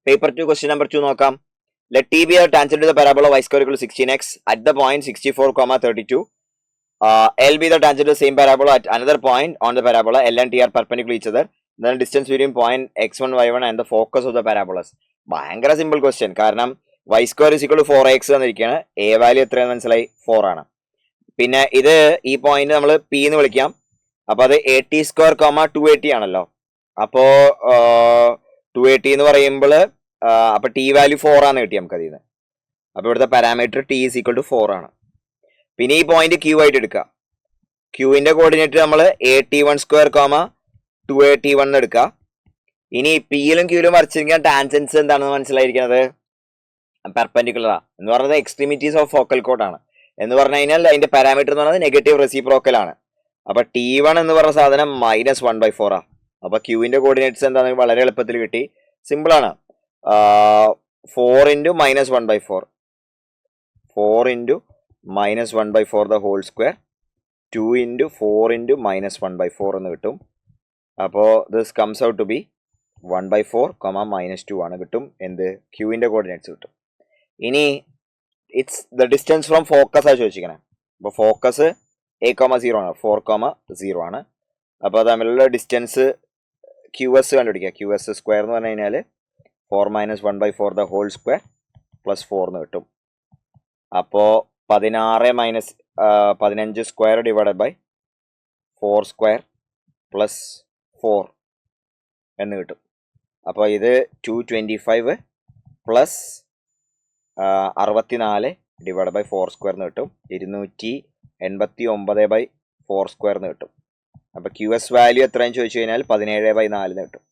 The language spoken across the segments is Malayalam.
Paper 2 question number 2 നോക്കാം. Let T be a tangent to the parabola y square equal to 16x at the point 64, 32. L be the tangent to the same parabola at another point on the parabola. L and T are perpendicular to each other. Then distance between point x1, y1 and the focus of the parabolas. ഭയങ്കര സിമ്പിൾ ക്വസ്റ്റ്യൻ. കാരണം y square is equal to 4x എന്നിരിക്കുകയാണ്. A value എത്രയാണെന്ന് മനസ്സിലായി? 4 ആണ്. പിന്നെ ഇത് ഈ പോയിന്റ് നമ്മൾ P എന്ന് വിളിക്കാം. അപ്പൊ അത് 80 സ്ക്വയർ 280 ആണല്ലോ. അപ്പോ 280 എന്ന് പറയുമ്പോൾ അപ്പൊ ടി വാല്യൂ 4 ആണ് കിട്ടി നമുക്ക് അതിൽ നിന്ന്. അപ്പൊ ഇവിടുത്തെ parameter T is equal to 4 ആണ്. പിന്നെ ഈ പോയിന്റ് ക്യൂ ആയിട്ട് എടുക്കുക. ക്യൂവിന്റെ കോർഡിനേറ്റ് നമ്മൾ 81 സ്ക്വയർ 281 എടുക്കുക. ഇനി പിയിലും ക്യൂയിലും വരച്ചിരിക്കുന്ന ടാൻജൻസ് എന്താണെന്ന് മനസ്സിലായിരിക്കുന്നത്? പെർപെൻഡിക്കുലറാ എന്ന് പറയുന്നത് എക്സ്ട്രീമിറ്റീസ് ഓഫ് ഫോക്കൽ കോഡ് ആണ്. എന്ന് പറഞ്ഞു കഴിഞ്ഞാൽ അതിന്റെ പാരാമീറ്റർ എന്ന് പറയുന്നത് നെഗറ്റീവ് റെസിപ്രോക്കൽ ആണ്. അപ്പൊ T1 എന്ന് പറഞ്ഞ സാധനം -1/4 ആ. അപ്പൊ ക്യൂവിന്റെ കോർഡിനേറ്റ്സ് എന്താണെന്ന് വളരെ എളുപ്പത്തിൽ കിട്ടി. സിമ്പിൾ ആണ്. 4 × -1/4 4 × -1/4 the whole square 2 × 4 × -1/4 എന്ന് കിട്ടും. അപ്പോൾ this comes out to be 1/4, -2 ആണ് കിട്ടും. എന്ത്? ക്യൂവിന്റെ കോർഡിനേറ്റ്സ് കിട്ടും. ഇനി it's the distance from focus ആ ചോദിച്ചിരിക്കണേ. അപ്പോൾ ഫോക്കസ് A,0 ആണ്, 4,0 ആണ്. അപ്പോൾ തമ്മിലുള്ള ഡിസ്റ്റൻസ് QS കണ്ടുപിടിക്കുക. QS സ്ക്വയർ എന്ന് പറഞ്ഞു കഴിഞ്ഞാൽ 4 - 1/4 the whole square +4 എന്ന് കിട്ടും. അപ്പോൾ 15 സ്ക്വയർ ഡിവൈഡഡ് ബൈ 4 സ്ക്വയർ +4 എന്ന് കിട്ടും. അപ്പോൾ ഇത് 225 + 64 ഡിവൈഡ് ബൈ 4 സ്ക്വയർ എന്ന് കിട്ടും. 289/4 സ്ക്വയർ എന്ന് കിട്ടും. അപ്പോൾ QS വാല്യൂ എത്രയെന്ന് ചോദിച്ചു കഴിഞ്ഞാൽ 17/4 എന്ന് കിട്ടും.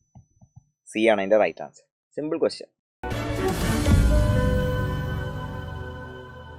സി ആണ് അതിൻ്റെ റൈറ്റ് ആൻസർ. Simple question.